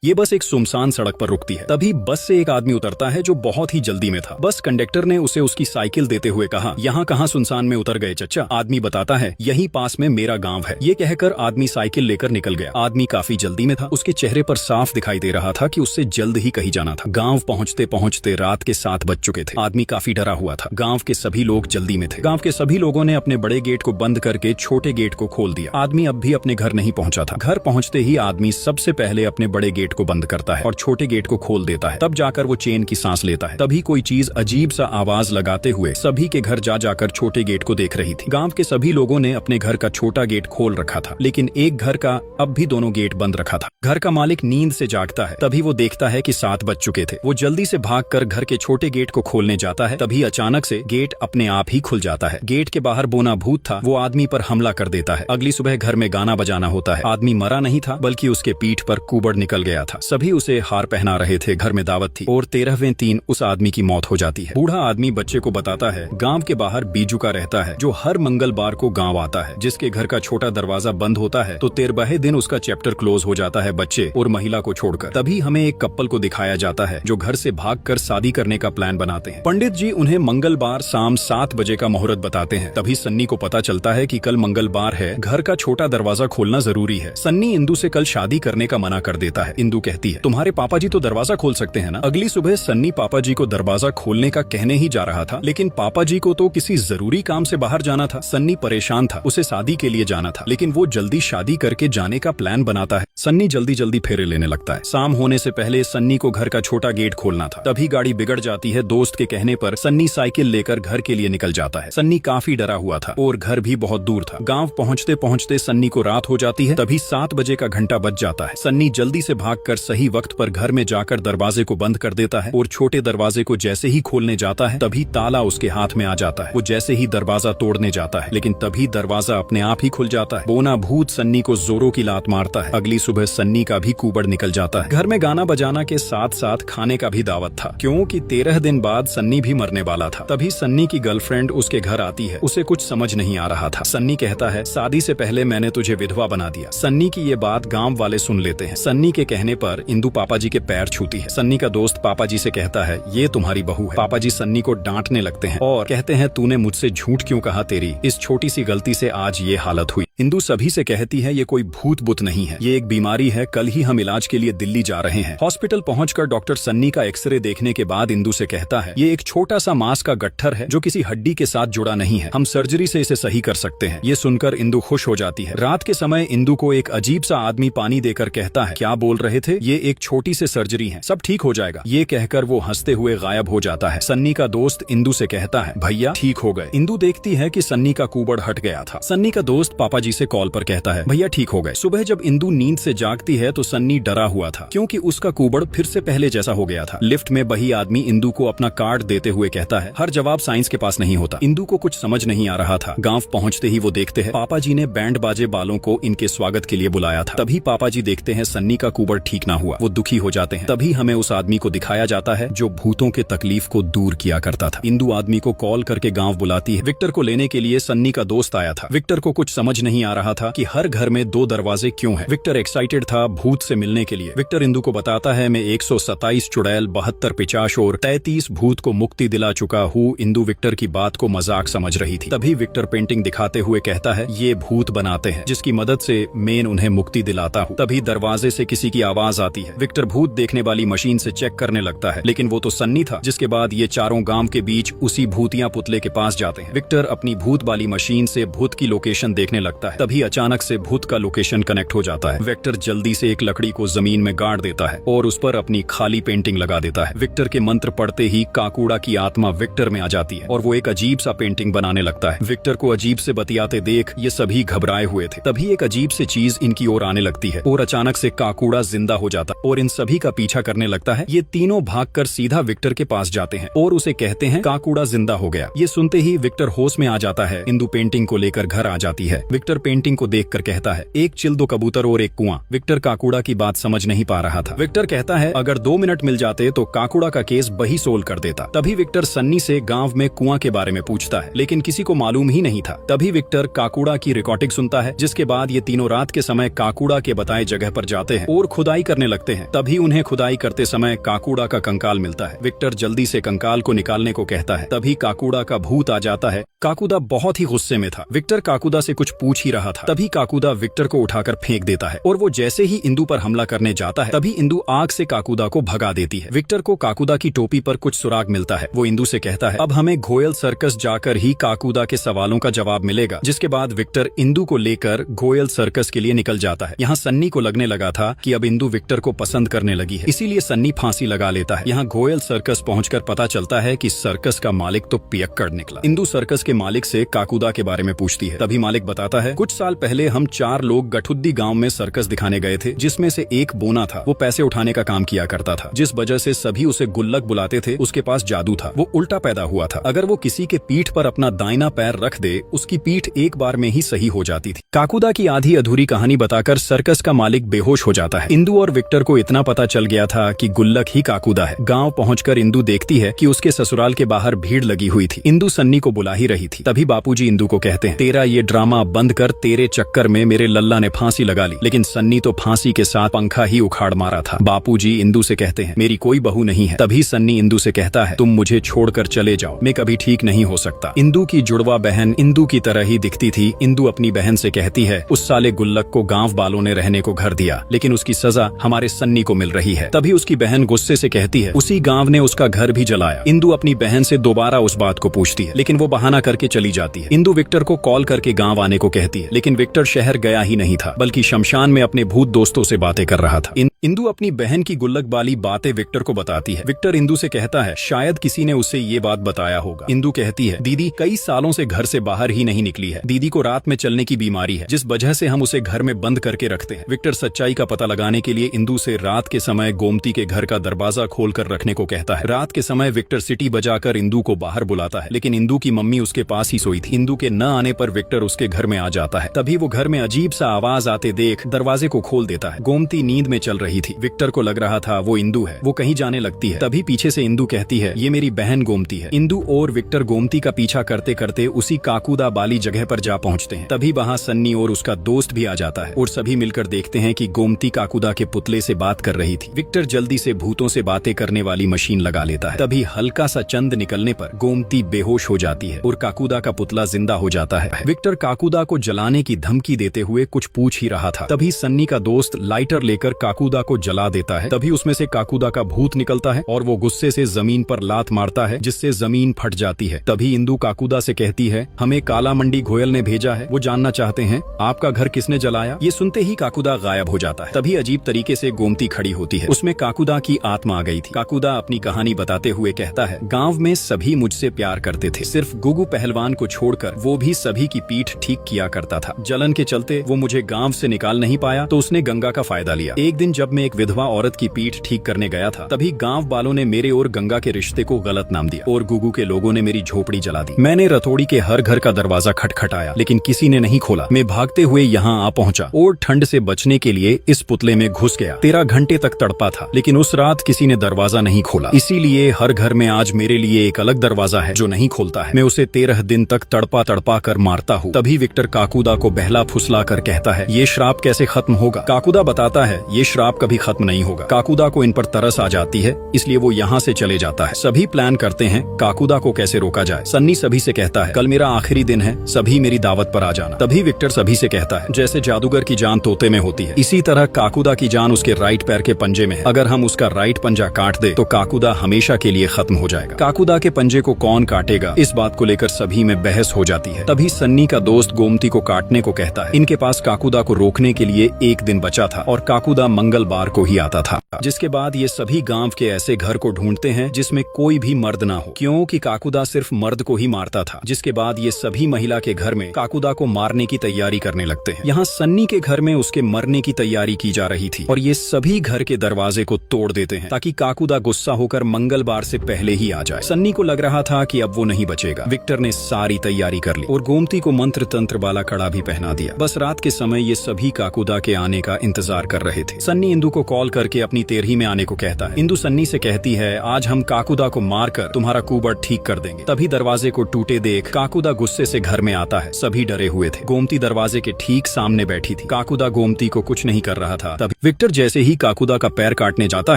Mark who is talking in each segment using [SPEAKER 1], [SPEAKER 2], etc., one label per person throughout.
[SPEAKER 1] ये बस एक सुनसान सड़क पर रुकती है। तभी बस से एक आदमी उतरता है जो बहुत ही जल्दी में था। बस कंडक्टर ने उसे उसकी साइकिल देते हुए कहा, यहाँ कहाँ सुनसान में उतर गए चच्चा? आदमी बताता है, यहीं पास में मेरा गांव है। ये कहकर आदमी साइकिल लेकर निकल गया। आदमी काफी जल्दी में था। उसके चेहरे पर साफ दिखाई दे रहा था कि उससे जल्द ही कहीं जाना था। गाँव पहुँचते पहुँचते रात के 7 बज चुके थे। आदमी काफी डरा हुआ था। गाँव के सभी लोग जल्दी में थे। गाँव के सभी लोगों ने अपने बड़े गेट को बंद करके छोटे गेट को खोल दिया। आदमी अब भी अपने घर नहीं पहुंचा था। घर पहुंचते ही आदमी सबसे पहले अपने बड़े गेट को बंद करता है और छोटे गेट को खोल देता है। तब जाकर वो चैन की सांस लेता है। तभी कोई चीज अजीब सा आवाज लगाते हुए सभी के घर जा जाकर छोटे गेट को देख रही थी। गांव के सभी लोगों ने अपने घर का छोटा गेट खोल रखा था, लेकिन एक घर का अब भी दोनों गेट बंद रखा था। घर का मालिक नींद से जागता है। तभी वो देखता है कि 7 बज चुके थे। वो जल्दी से भागकर घर के छोटे गेट को खोलने जाता है। तभी अचानक से गेट अपने आप ही खुल जाता है। गेट के बाहर बोना भूत था। वो आदमी पर हमला कर देता है। अगली सुबह घर में गाना बजाना होता है। आदमी मरा नहीं था, बल्कि उसके पीठ पर कुबड़ निकल गया था। सभी उसे हार पहना रहे थे। घर में दावत थी और 13वें दिन उस आदमी की मौत हो जाती है। बूढ़ा आदमी बच्चे को बताता है, गांव के बाहर बीजू का रहता है जो हर मंगलवार को गांव आता है। जिसके घर का छोटा दरवाजा बंद होता है तो 13वें दिन उसका चैप्टर क्लोज हो जाता है बच्चे और महिला को छोड़कर। तभी हमें एक कपल को दिखाया जाता है जो घर से भागकर शादी करने का प्लान बनाते हैं। पंडित जी उन्हें मंगलवार शाम 7 बजे का मुहूर्त बताते हैं। तभी सन्नी को पता चलता है कि कल मंगलवार है, घर का छोटा दरवाजा खोलना जरूरी है। सन्नी इंदु से कल शादी करने का मना कर देता है। इंदु कहती है, तुम्हारे पापा जी तो दरवाजा खोल सकते हैं ना। अगली सुबह सन्नी पापा जी को दरवाजा खोलने का कहने ही जा रहा था, लेकिन पापा जी को तो किसी जरूरी काम से बाहर जाना था। सन्नी परेशान था, उसे शादी के लिए जाना था, लेकिन वो जल्दी शादी करके जाने का प्लान बनाता है। सन्नी जल्दी जल्दी फेरे लेने लगता है। शाम होने से पहले सन्नी को घर का छोटा गेट खोलना था। तभी गाड़ी बिगड़ जाती है। दोस्त के कहने पर सन्नी साइकिल लेकर घर के लिए निकल जाता है। सन्नी काफी डरा हुआ था और घर भी बहुत दूर था। गांव पहुंचते पहुंचते सन्नी को रात हो जाती है। तभी 7 बजे का घंटा बज जाता है। सन्नी जल्दी से भागकर सही वक्त पर घर में जाकर दरवाजे को बंद कर देता है और छोटे दरवाजे को जैसे ही खोलने जाता है तभी ताला उसके हाथ में आ जाता है। वो जैसे ही दरवाजा तोड़ने जाता है, लेकिन तभी दरवाजा अपने आप ही खुल जाता है। बोना भूत सन्नी को जोरों की लात मारता है। अगली सुबह सन्नी का भी कुबड़ निकल जाता है। घर में गाना बजाना के साथ साथ खाने का भी दावत था, क्योंकि 13 दिन बाद सन्नी भी मरने वाला था। तभी सन्नी की गर्लफ्रेंड उसके घर आती है। उसे कुछ समझ नहीं आ रहा था। सन्नी कहता है, शादी से पहले मैंने तुझे विधवा बना दिया। सन्नी की ये बात गांव वाले सुन लेते हैं। सन्नी के कहने पर इंदु पापा जी के पैर छूती है। सन्नी का दोस्त पापा जी से कहता है, ये तुम्हारी बहू है। पापा जी सन्नी को डांटने लगते हैं और कहते हैं, तूने मुझसे झूठ क्यों कहा? तेरी इस छोटी सी गलती से आज ये हालत हुई। इंदु सभी से कहती है, ये कोई भूत बुत नहीं है, ये एक बीमारी है। कल ही हम इलाज के लिए दिल्ली जा रहे हैं। हॉस्पिटल पहुंचकर डॉक्टर सन्नी का एक्सरे देखने के बाद इंदु से कहता है, ये एक छोटा सा मांस का गट्ठर है जो किसी हड्डी के साथ जुड़ा नहीं है। हम सर्जरी से इसे सही कर सकते हैं। ये सुनकर इंदु खुश हो जाती है। रात के समय इंदु को एक अजीब सा आदमी पानी देकर कहता है, क्या बोल रहे थे? ये एक छोटी सी सर्जरी है, सब ठीक हो जाएगा। ये कहकर वो हंसते हुए गायब हो जाता है। सन्नी का दोस्त इंदु से कहता है, भैया ठीक हो गए। इंदु देखती है कि सन्नी का कुबड़ हट गया था। सन्नी का दोस्त पापा जी से कॉल पर कहता है, भैया ठीक हो गए। सुबह जब इंदु नींद से जागती है तो सन्नी डरा हुआ था, क्योंकि उसका कुबड़ फिर से पहले जैसा हो गया था। लिफ्ट में वही आदमी इंदु को अपना कार्ड देते हुए कहता है, हर जवाब साइंस के पास नहीं होता। इंदु को कुछ समझ नहीं आ रहा था। गांव पहुंचते ही वो देखते हैं पापा जी ने बैंड बाजे वालों को इनके स्वागत के लिए बुलाया था। तभी पापा जी देखते हैं सन्नी का कुबड़ ठीक ना हुआ। वो दुखी हो जाते हैं। तभी हमें उस आदमी को दिखाया जाता है जो भूतों के तकलीफ को दूर किया करता था। इंदु आदमी को कॉल करके गांव बुलाती है। विक्टर को लेने के लिए सन्नी का दोस्त आया था। विक्टर को कुछ समझ नहीं आ रहा था कि हर घर में 2 दरवाजे क्यों हैं। विक्टर एक्साइटेड था भूत से मिलने के लिए। विक्टर इंदु को बताता है, मैं 127 चुड़ैल, 72 पिशाच और 33 भूत को मुक्ति दिला चुका हूँ। इंदु विक्टर की बात को मजाक समझ रही थी। तभी विक्टर पेंटिंग दिखाते हुए कहता है, ये भूत बनाते हैं जिसकी मदद से मैं उन्हें मुक्ति दिलाता हूँ। तभी दरवाजे से किसी की आवाज आती है। विक्टर भूत देखने वाली मशीन से चेक करने लगता है, लेकिन वो तो सन्नी था। जिसके बाद ये चारों गांव के बीच उसी भूतिया पुतले के पास जाते हैं। विक्टर अपनी भूत वाली मशीन से भूत की लोकेशन देखने लगता है। तभी अचानक से भूत का लोकेशन कनेक्ट हो जाता है। विक्टर जल्दी से एक लकड़ी को जमीन में गाड़ देता है और उस पर अपनी खाली पेंटिंग लगा देता है। विक्टर के मंत्र पढ़ते ही काकूड़ा की आत्मा विक्टर में आ जाती है और वो एक अजीब सा पेंटिंग बनाने लगता है। विक्टर को अजीब से बतियाते देख ये सभी घबराए हुए थे। तभी एक अजीब सी चीज इनकी ओर आने लगती है और अचानक से काकूड़ा जिंदा हो जाता और इन सभी का पीछा करने लगता है। ये तीनों भागकर सीधा विक्टर के पास जाते हैं और उसे कहते हैं, काकूड़ा जिंदा हो गया। ये सुनते ही विक्टर होश में आ जाता है। इंदु पेंटिंग को लेकर घर आ जाती है। विक्टर विक्टर पेंटिंग को देखकर कहता है, एक चिल, दो कबूतर और एक कुआं। विक्टर काकुड़ा की बात समझ नहीं पा रहा था। विक्टर कहता है, अगर 2 मिनट मिल जाते तो काकुड़ा का केस बही सोल्व कर देता। तभी विक्टर सन्नी से गांव में कुआं के बारे में पूछता है, लेकिन किसी को मालूम ही नहीं था। तभी विक्टर काकुड़ा की रिकॉर्डिंग सुनता है, जिसके बाद ये तीनों रात के समय काकुड़ा के बताए जगह पर जाते हैं और खुदाई करने लगते हैं। तभी उन्हें खुदाई करते समय काकुड़ा का कंकाल मिलता है। विक्टर जल्दी से कंकाल को निकालने को कहता है। तभी काकुड़ा का भूत आ जाता है। काकुदा बहुत ही गुस्से में था। विक्टर काकुदा से कुछ पूछ ही रहा था, तभी काकुदा विक्टर को उठाकर फेंक देता है और वो जैसे ही इंदु पर हमला करने जाता है, तभी इंदु आग से काकुदा को भगा देती है। विक्टर को काकुदा की टोपी पर कुछ सुराग मिलता है। वो इंदु से कहता है, अब हमें घोयल सर्कस जाकर ही काकुदा के सवालों का जवाब मिलेगा। जिसके बाद विक्टर इंदु को लेकर घोयल सर्कस के लिए निकल जाता है। यहाँ सन्नी को लगने लगा था कि अब इंदु विक्टर को पसंद करने लगी है, इसीलिए सन्नी फांसी लगा लेता है। यहाँ घोयल सर्कस पहुंचकर पता चलता है कि सर्कस का मालिक तो पियक्कड़ निकला। इंदु सर्कस के मालिक से काकुदा के बारे में पूछती है। तभी मालिक बताता है, कुछ साल पहले हम 4 लोग गठुद्दी गांव में सर्कस दिखाने गए थे, जिसमें से एक बोना था। वो पैसे उठाने का काम किया करता था, जिस वजह से सभी उसे गुल्लक बुलाते थे। उसके पास जादू था, वो उल्टा पैदा हुआ था। अगर वो किसी के पीठ पर अपना दाहिना पैर रख दे, उसकी पीठ एक बार में ही सही हो जाती थी। काकुदा की आधी अधूरी कहानी बताकर सर्कस का मालिक बेहोश हो जाता है। इंदु और विक्टर को इतना पता चल गया था कि गुल्लक ही काकुदा है। गाँव पहुंचकर इंदु देखती है कि उसके ससुराल के बाहर भीड़ लगी हुई थी। इंदु सन्नी को बुला ही रही थी। तभी बापूजी इंदु को कहते हैं, तेरा ये ड्रामा बंद कर, तेरे चक्कर में मेरे लल्ला ने फांसी लगा ली। लेकिन सन्नी तो फांसी के साथ पंखा ही उखाड़ मारा था। बापूजी इंदु से कहते हैं, मेरी कोई बहू नहीं है। तभी सन्नी इंदु से कहता है, तुम मुझे छोड़कर चले जाओ, मैं कभी ठीक नहीं हो सकता। इंदु की जुड़वा बहन इंदु की तरह ही दिखती थी। इंदु अपनी बहन से कहती है, उस साले गुल्लक को गांव वालों ने रहने को घर दिया, लेकिन उसकी सजा हमारे सन्नी को मिल रही है। तभी उसकी बहन गुस्से से कहती है, उसी गांव ने उसका घर भी जलाया। इंदु अपनी बहन से दोबारा उस बात को पूछती है, लेकिन वो बहाना करके चली जाती है। इंदु विक्टर को कॉल करके गांव आने को कहती है, लेकिन विक्टर शहर गया ही नहीं था, बल्कि शमशान में अपने भूत दोस्तों से बातें कर रहा था। इंदु अपनी बहन की गुल्लक वाली बातें विक्टर को बताती है। विक्टर इंदु से कहता है, शायद किसी ने उसे ये बात बताया होगा। इंदु कहती है, दीदी कई सालों से घर से बाहर ही नहीं निकली है। दीदी को रात में चलने की बीमारी है, जिस वजह से हम उसे घर में बंद करके रखते हैं। विक्टर सच्चाई का पता लगाने के लिए इंदु से रात के समय गोमती के घर का दरवाजा खोलकर रखने को कहता है। रात के समय विक्टर सिटी बजाकर इंदु को बाहर बुलाता है, लेकिन इंदु की मम्मी उसके पास ही सोई थी। इंदु के न आने पर विक्टर उसके घर में आ जाता है। तभी वो घर में अजीब सा आवाज आते देख दरवाजे को खोल देता है। गोमती नींद में चल रही थी। विक्टर को लग रहा था वो इंदु है। वो कहीं जाने लगती है। तभी पीछे से इंदु कहती है, ये मेरी बहन गोमती है। इंदु और विक्टर गोमती का पीछा करते करते उसी काकुदा बाली जगह पर जा पहुंचते हैं। तभी वहाँ सन्नी और उसका दोस्त भी आ जाता है और सभी मिलकर देखते हैं कि गोमती काकुदा के पुतले से बात कर रही थी। विक्टर जल्दी से भूतों से बातें करने वाली मशीन लगा लेता है। तभी हल्का सा चंद निकलने पर गोमती बेहोश हो जाती है और काकुदा का पुतला जिंदा हो जाता है। विक्टर काकुदा को जलाने की धमकी देते हुए कुछ पूछ ही रहा था। तभी सन्नी का दोस्त लाइटर लेकर काकुदा को जला देता है। तभी उसमें से काकुदा का भूत निकलता है और वो गुस्से से जमीन पर लात मारता है, जिससे जमीन फट जाती है। तभी इंदु काकुदा से कहती है, हमें काला मंडी घोयल ने भेजा है, वो जानना चाहते हैं आपका घर किसने जलाया। ये सुनते ही काकुदा गायब हो जाता है। तभी अजीब तरीके से गोमती खड़ी होती है। उसमें काकुदा की आत्मा आ गई थी। काकुदा अपनी कहानी बताते हुए कहता है, गाँव में सभी मुझसे प्यार करते थे, सिर्फ गुगु पहलवान को छोड़कर। वो भी सभी की पीठ ठीक किया करता था। जलन के चलते वो मुझे गांव से निकाल नहीं पाया, तो उसने गंगा का फायदा लिया। एक दिन जब मैं एक विधवा औरत की पीठ ठीक करने गया था, तभी गांव वालों ने मेरे और गंगा के रिश्ते को गलत नाम दिया और गुगु के लोगों ने मेरी झोपड़ी जला दी। मैंने रतोड़ी के हर घर का दरवाजा खटखटाया, लेकिन किसी ने नहीं खोला। मैं भागते हुए यहाँ आ पहुँचा और ठंड से बचने के लिए इस पुतले में घुस गया। 13 घंटे तक तड़पा था, लेकिन उस रात किसी ने दरवाजा नहीं खोला। इसीलिए हर घर में आज मेरे लिए एक अलग दरवाजा है जो नहीं खोलता है। मैं उसे 13 दिन तक तड़पा तड़पा कर मारता हूँ। तभी विक्टर काकुदा को बहला फुसला कर कहता है, ये श्राप कैसे खत्म होगा। काकुदा बताता है, ये श्राप कभी खत्म नहीं होगा। काकुदा को इन पर तरस आ जाती है, इसलिए वो यहाँ से चले जाता है। सभी प्लान करते हैं काकुदा को कैसे रोका जाए। सन्नी सभी से कहता है, कल मेरा आखिरी दिन है, सभी मेरी दावत पर आ जाना। तभी विक्टर सभी से कहता है, जैसे जादूगर की जान तोते में होती है, इसी तरह काकुदा की जान उसके राइट पैर के पंजे में है। अगर हम उसका राइट पंजा काट दे तो काकुदा हमेशा के लिए खत्म हो जाएगा। काकुदा के पंजे को कौन काटेगा, इस बात को लेकर सभी में बहस हो जाती है। तभी सन्नी का दोस्त गोमती को काटने को कहता है। इनके पास काकुदा को रोकने के लिए एक दिन बचा था और काकुदा मंगलवार को ही आता था। जिसके बाद ये सभी गांव के ऐसे घर को ढूंढते हैं जिसमें कोई भी मर्द ना हो, क्योंकि काकुदा सिर्फ मर्द को ही मारता था। जिसके बाद ये सभी महिला के घर में काकुदा को मारने की तैयारी करने लगते हैं। यहाँ सन्नी के घर में उसके मरने की तैयारी की जा रही थी और ये सभी घर के दरवाजे को तोड़ देते हैं ताकि काकुदा गुस्सा होकर मंगलवार से पहले ही आ जाए। सन्नी को लग रहा था कि अब वो नहीं बचेगा। विक्टर ने सारी तैयारी कर ली और गोमती को मंत्र तंत्र वाला वाला कड़ा भी पहना दिया। बस रात के समय ये सभी काकुदा के आने का इंतजार कर रहे थे। सन्नी इंदु को कॉल करके अपनी तेरही में आने को कहता है। इंदु सन्नी से कहती है, आज हम काकुदा को मारकर तुम्हारा कुबड़ ठीक कर देंगे। तभी दरवाजे को टूटे देख काकुदा गुस्से से घर में आता है। सभी डरे हुए थे। गोमती दरवाजे के ठीक सामने बैठी थी। काकुदा गोमती को कुछ नहीं कर रहा था। तभी विक्टर जैसे ही काकुदा का पैर काटने जाता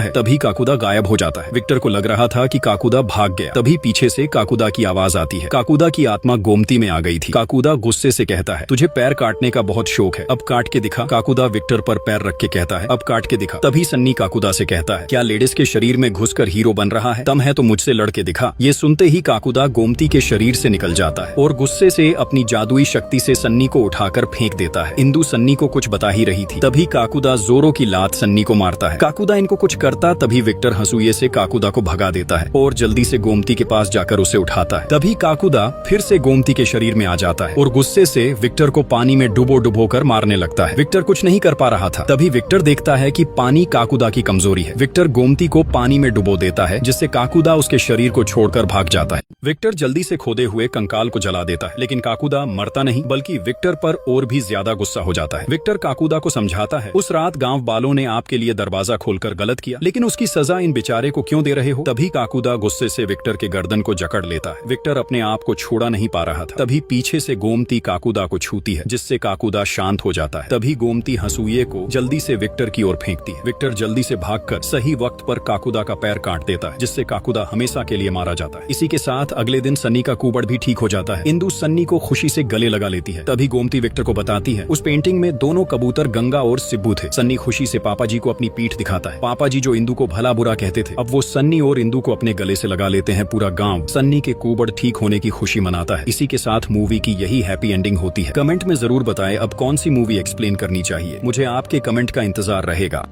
[SPEAKER 1] है, तभी काकुदा गायब हो जाता है। विक्टर को लग रहा था कि काकुदा भाग गया। तभी पीछे से काकुदा की आवाज आती है। काकुदा की आत्मा गोमती में आ गई थी। काकुदा गुस्से से कहता है, तुझे पैर काटने का बहुत शौक है, अब काट के दिखा। काकुदा विक्टर पर पैर रख के कहता है, अब काट के दिखा। तभी सन्नी काकुदा से कहता है, क्या लेडीज के शरीर में घुसकर हीरो बन रहा है? दम है तो मुझसे लड़ के दिखा। ये सुनते ही काकुदा गोमती के शरीर से निकल जाता है और गुस्से से अपनी जादुई शक्ति से सन्नी को उठाकर फेंक देता है। इंदु सन्नी को कुछ बता ही रही थी। तभी काकुदा जोरों की लात सन्नी को मारता है। काकुदा इनको कुछ करता, तभी विक्टर हंसुए से काकुदा को भगा देता है और जल्दी से गोमती के पास जाकर उसे उठाता है। तभी काकुदा फिर से गोमती के शरीर में आ जाता है और गुस्से से विक्टर को पानी में डुबो कर मारने लगता है। विक्टर कुछ नहीं कर पा रहा था। तभी विक्टर देखता है कि पानी काकुदा की कमजोरी है। विक्टर गोमती को पानी में डुबो देता है, जिससे काकुदा उसके शरीर को छोड़कर भाग जाता है। विक्टर जल्दी से खोदे हुए कंकाल को जला देता है, लेकिन काकुदा मरता नहीं, बल्कि विक्टर पर और भी ज्यादा गुस्सा हो जाता है। विक्टर काकुदा को समझाता है, उस रात गांव वालों ने आपके लिए दरवाजा खोलकर गलत किया, लेकिन उसकी सजा इन बेचारे को क्यों दे रहे हो? तभी काकुदा गुस्से से विक्टर के गर्दन को जकड़ लेता है। विक्टर अपने आप को छोड़ा नहीं पा रहा था। तभी पीछे से गोमती काकुदा को छूती है, जिससे काकुदा शांत हो जाता है। तभी गोमती हंसुए को जल्दी से विक्टर की ओर फेंकती है। विक्टर जल्दी से भागकर सही वक्त पर काकुदा का पैर काट देता है, जिससे काकुदा हमेशा के लिए मारा जाता है। इसी के साथ अगले दिन सन्नी का कुबड़ भी ठीक हो जाता है। इंदु सन्नी को खुशी से गले लगा लेती है। तभी गोमती विक्टर को बताती है, उस पेंटिंग में दोनों कबूतर गंगा और सिब्बू थे। सन्नी खुशी से पापा जी को अपनी पीठ दिखाता है। पापा जी जो इंदु को भला बुरा कहते थे, अब वो सन्नी और इंदु को अपने गले से लगा लेते हैं। पूरा गांव सन्नी के कुबड़ ठीक होने की खुशी मनाता है। इसी के साथ मूवी की यही हैप्पी एंडिंग होती है। कमेंट में जरूर बताएं अब कौन सी मूवी एक्सप्लेन करनी चाहिए। मुझे आपके कमेंट का इंतजार रहेगा।